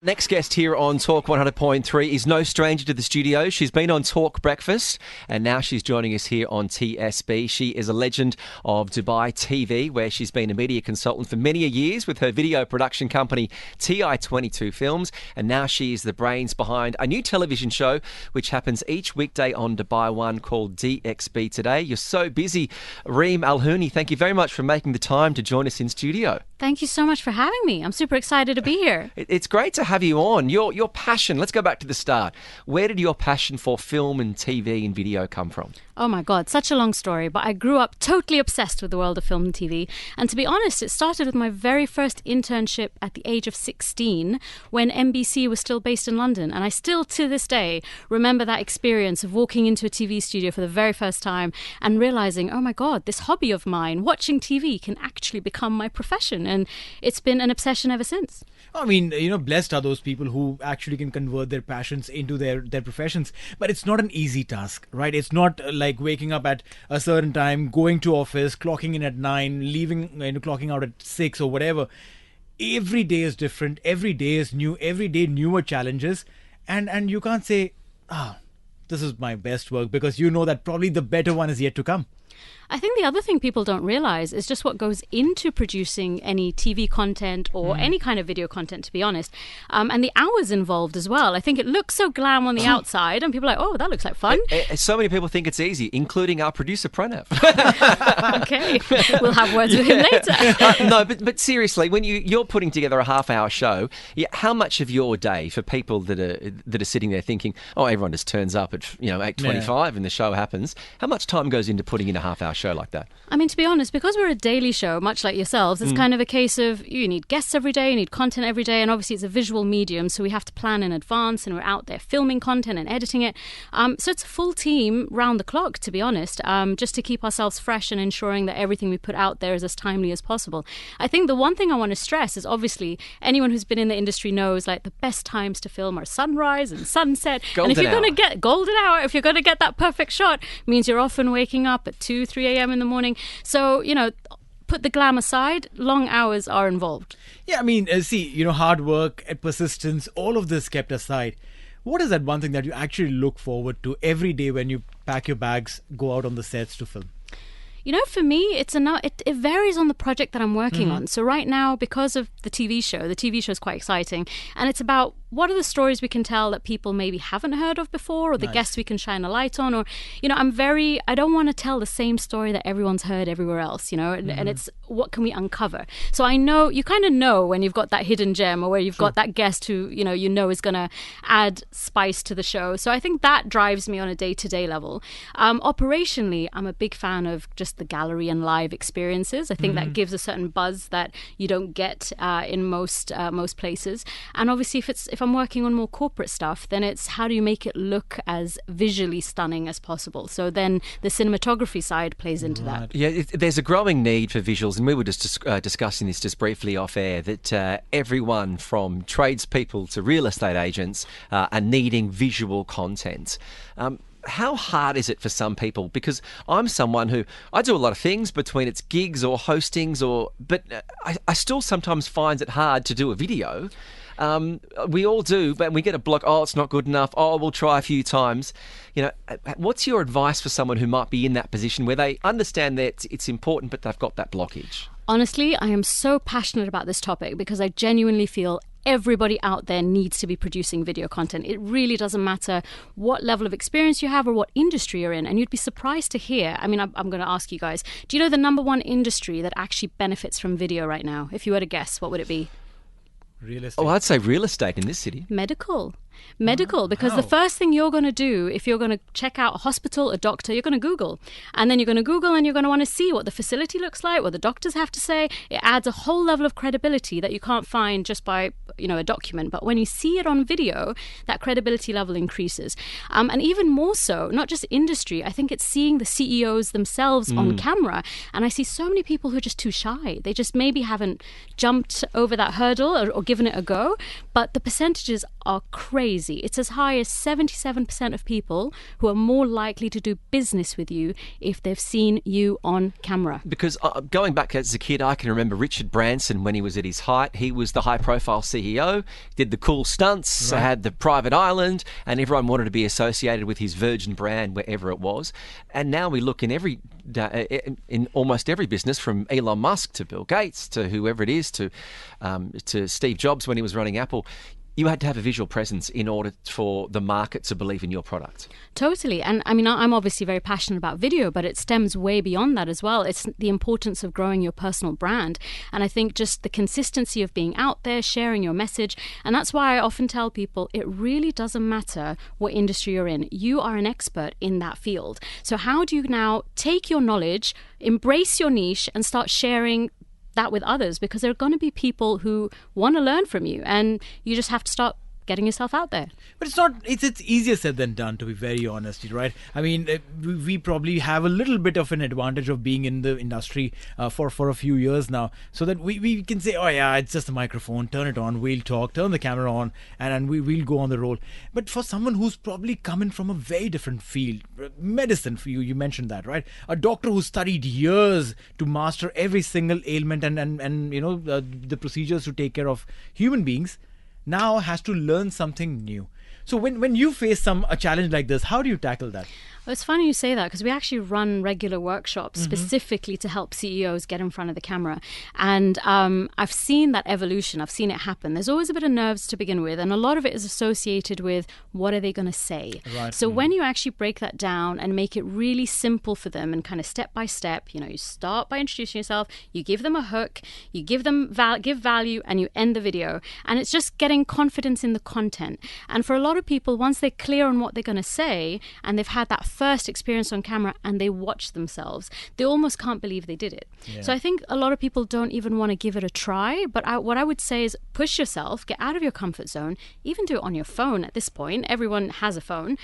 Next guest here on Talk 100.3 is no stranger to the studio. She's been on Talk Breakfast and now she's joining us here on TSB. She is a legend of Dubai TV, where she's been a media consultant for many years with her video production company TI22 Films, and now she is the brains behind a new television show which happens each weekday on Dubai One called DXB Today. You're so busy. Reim Al-Houni, thank you very much for making the time to join us in studio. Thank you so much for having me. I'm super excited to be here. It's great to have you on. Your passion, let's go back to the start. Where did your passion for film and TV and video come from? Oh my God, such a long story, but I grew up totally obsessed with the world of film and TV. And to be honest, it started with my very first internship at the age of 16 when NBC was still based in London. And I still, to this day, remember that experience of walking into a TV studio for the very first time and realizing, oh my God, this hobby of mine, watching TV, can actually become my profession. And it's been an obsession ever since. I mean, blessed are those people who actually can convert their passions into their professions. But it's not an easy task, right? It's not like waking up at a certain time, going to office, clocking in at 9, leaving, clocking out at 6 or whatever. Every day is different. Every day is new. Every day newer challenges. And you can't say, this is my best work, because you know that probably the better one is yet to come. I think the other thing people don't realize is just what goes into producing any TV content or any kind of video content, to be honest, and the hours involved as well. I think it looks so glam on the outside and people are like, oh, that looks like fun. So many people think it's easy, including our producer Pranav. Okay, we'll have words with him later. No, but seriously, when you're putting together a half-hour show, how much of your day, for people that are sitting there thinking, oh, everyone just turns up at 8:25 and the show happens, how much time goes into putting in a half-hour show like that? I mean, to be honest, because we're a daily show, much like yourselves, it's kind of a case of you need guests every day, you need content every day, and obviously it's a visual medium, so we have to plan in advance, and we're out there filming content and editing it. So it's a full team round the clock, to be honest, just to keep ourselves fresh and ensuring that everything we put out there is as timely as possible. I think the one thing I want to stress is, obviously, anyone who's been in the industry knows like the best times to film are sunrise and sunset. Golden and if you're hour. going to get golden hour, if you're going to get that perfect shot, means you're often waking up at 2, 3 a.m. in the morning. So, put the glam aside, long hours are involved. Yeah, I mean, hard work and persistence, all of this kept aside. What is that one thing that you actually look forward to every day when you pack your bags, go out on the sets to film? For me, it varies on the project that I'm working on. So right now, because of the TV show is quite exciting. And it's about what are the stories we can tell that people maybe haven't heard of before, or the guests we can shine a light on, or, I don't want to tell the same story that everyone's heard everywhere else, and it's what can we uncover? So I know, you kind of know when you've got that hidden gem, or where you've got that guest who, is going to add spice to the show. So I think that drives me on a day-to-day level. Operationally, I'm a big fan of just the gallery and live experiences. I think that gives a certain buzz that you don't get in most places. And obviously, if I'm working on more corporate stuff, then it's how do you make it look as visually stunning as possible. So then the cinematography side plays into that. Yeah, there's a growing need for visuals, and we were just discussing this just briefly off air, that everyone from tradespeople to real estate agents are needing visual content. How hard is it for some people? Because I'm someone who, I do a lot of things between it's gigs or hostings, but I still sometimes find it hard to do a video. We all do, but we get a block. Oh, it's not good enough. Oh, we'll try a few times. What's your advice for someone who might be in that position where they understand that it's important, but they've got that blockage? Honestly, I am so passionate about this topic because I genuinely feel everybody out there needs to be producing video content. It really doesn't matter what level of experience you have or what industry you're in. And you'd be surprised to hear, I'm going to ask you guys, do you know the number one industry that actually benefits from video right now? If you were to guess, what would it be? Real estate. Oh, I'd say real estate in this city. Medical, because the first thing you're going to do if you're going to check out a hospital, a doctor, you're going to Google. And then you're going to Google and you're going to want to see what the facility looks like, what the doctors have to say. It adds a whole level of credibility that you can't find just by, a document. But when you see it on video, that credibility level increases. And even more so, not just industry, I think it's seeing the CEOs themselves on camera. And I see so many people who are just too shy. They just maybe haven't jumped over that hurdle or given it a go. But the percentages are crazy. crazy. It's as high as 77% of people who are more likely to do business with you if they've seen you on camera. Because going back as a kid, I can remember Richard Branson when he was at his height. He was the high-profile CEO, did the cool stunts, had the private island, and everyone wanted to be associated with his Virgin brand wherever it was. And now we look in almost every business, from Elon Musk to Bill Gates to whoever it is, to Steve Jobs when he was running Apple. You had to have a visual presence in order for the market to believe in your product. Totally. And I mean, I'm obviously very passionate about video, but it stems way beyond that as well. It's the importance of growing your personal brand. And I think just the consistency of being out there, sharing your message. And that's why I often tell people it really doesn't matter what industry you're in. You are an expert in that field. So how do you now take your knowledge, embrace your niche, and start sharing that with others? Because there are going to be people who want to learn from you, and you just have to start getting yourself out there. But it's easier said than done, to be very honest, right? I mean, we probably have a little bit of an advantage of being in the industry for a few years now, so that we can say, oh yeah, it's just a microphone, turn it on, we'll talk, turn the camera on, and we'll go on the roll. But for someone who's probably coming from a very different field, medicine, for you mentioned that, right? A doctor who studied years to master every single ailment and you know, the procedures to take care of human beings, now has to learn something new. So when you face a challenge like this, how do you tackle that? Well, it's funny you say that, because we actually run regular workshops specifically to help CEOs get in front of the camera. And I've seen that evolution. I've seen it happen. There's always a bit of nerves to begin with, and a lot of it is associated with what are they going to say. Right. So when you actually break that down and make it really simple for them and kind of step by step, you know, you start by introducing yourself, you give them a hook, you give them give value, and you end the video. And it's just getting confidence in the content. And for a lot of people, once they're clear on what they're going to say and they've had that first experience on camera and they watch themselves, they almost can't believe they did it. Yeah. So I think a lot of people don't even want to give it a try. But what I would say is push yourself, get out of your comfort zone, even do it on your phone at this point. Everyone has a phone.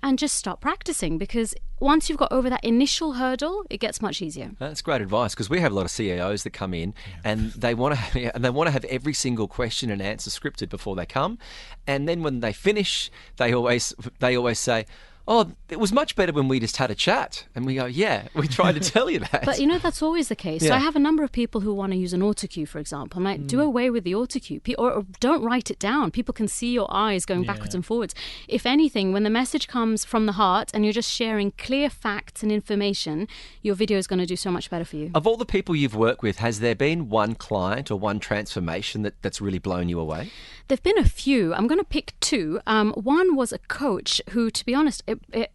And just start practicing, because once you've got over that initial hurdle, it gets much easier. That's great advice, because we have a lot of CEOs that come in and they want to have every single question and answer scripted before they come, and then when they finish, they always say, oh, it was much better when we just had a chat. And we go, yeah, we tried to tell you that. But, you know, that's always the case. Yeah. So I have a number of people who want to use an autocue, for example. I'm like, do away with the autocue. Or don't write it down. People can see your eyes going backwards and forwards. If anything, when the message comes from the heart and you're just sharing clear facts and information, your video is going to do so much better for you. Of all the people you've worked with, has there been one client or one transformation that's really blown you away? There've been a few. I'm going to pick two. One was a coach who, to be honest,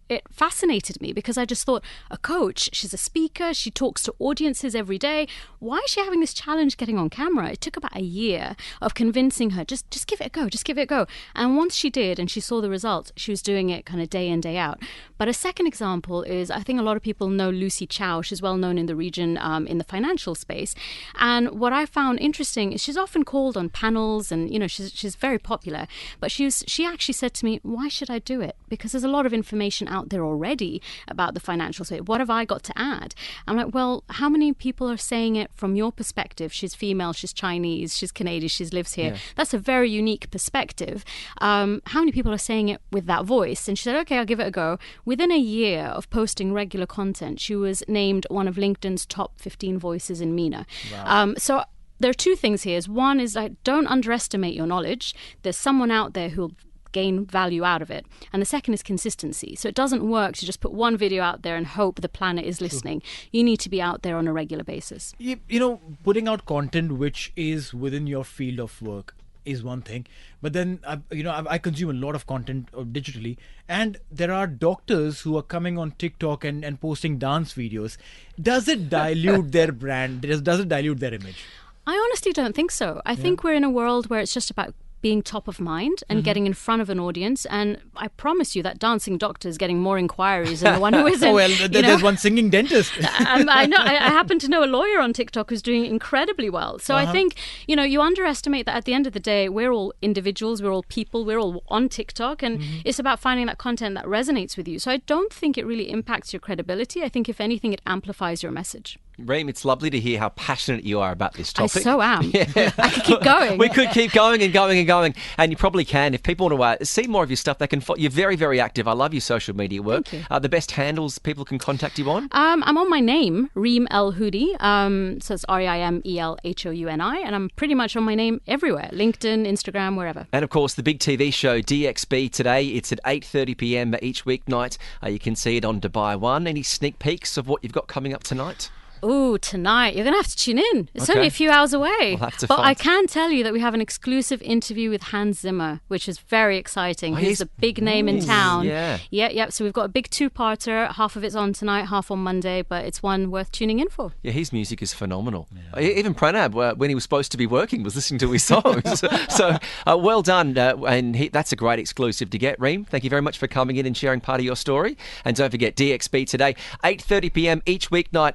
it fascinated me, because I just thought, a coach, she's a speaker, she talks to audiences every day. Why is she having this challenge getting on camera? It took about a year of convincing her, just give it a go, just give it a go. And once she did and she saw the results, she was doing it kind of day in, day out. But a second example is, I think a lot of people know Lucy Chow. She's well known in the region in the financial space. And what I found interesting is she's often called on panels, and, you know, she's very popular. But she actually said to me, why should I do it? Because there's a lot of information out there already about the financial space. What have I got to add? I'm like, well, how many people are saying it from your perspective? She's female, she's Chinese, she's Canadian, she lives here. Yeah. That's a very unique perspective. How many people are saying it with that voice? And she said, okay, I'll give it a go. Within a year of posting regular content, she was named one of LinkedIn's top 15 voices in MENA. Wow. So there are two things here. One is, like, don't underestimate your knowledge. There's someone out there who'll gain value out of it. And the second is consistency. So it doesn't work to just put one video out there and hope the planet is listening. You need to be out there on a regular basis. You know, putting out content which is within your field of work is one thing, but then I consume a lot of content digitally, and there are doctors who are coming on TikTok and posting dance videos. Does it dilute their brand? Does it dilute their image? I honestly don't think so. I think we're in a world where it's just about being top of mind and getting in front of an audience. And I promise you that dancing doctor is getting more inquiries than the one who isn't. Oh, well, there's one singing dentist. I know. I happen to know a lawyer on TikTok who's doing incredibly well. So I think, you underestimate that at the end of the day, we're all individuals, we're all people, we're all on TikTok, and it's about finding that content that resonates with you. So I don't think it really impacts your credibility. I think, if anything, it amplifies your message. Reim, it's lovely to hear how passionate you are about this topic. I so am. I could keep going. We could keep going and going and going. And you probably can. If people want to see more of your stuff, they can follow. You're very, very active. I love your social media work. Thank you. The best handles people can contact you on? I'm on my name, Reim El Houdi. So it's REIMELHOUNI. And I'm pretty much on my name everywhere. LinkedIn, Instagram, wherever. And of course, the big TV show, DXB Today. It's at 8:30 p.m. each weeknight. You can see it on Dubai One. Any sneak peeks of what you've got coming up tonight? Ooh, tonight. You're going to have to tune in. It's Okay. only a few hours away. We'll have to but find- I can tell you that we have an exclusive interview with Hans Zimmer, which is very exciting. Oh, He's he's- a big name in town. Yeah. Yep. So we've got a big two-parter. Half of it's on tonight, half on Monday, but it's one worth tuning in for. Yeah, his music is phenomenal. Even Pranab, when he was supposed to be working, was listening to his songs. So well done. And that's a great exclusive to get. Reim, thank you very much for coming in and sharing part of your story. And don't forget, DXB Today, 8:30 p.m. each weeknight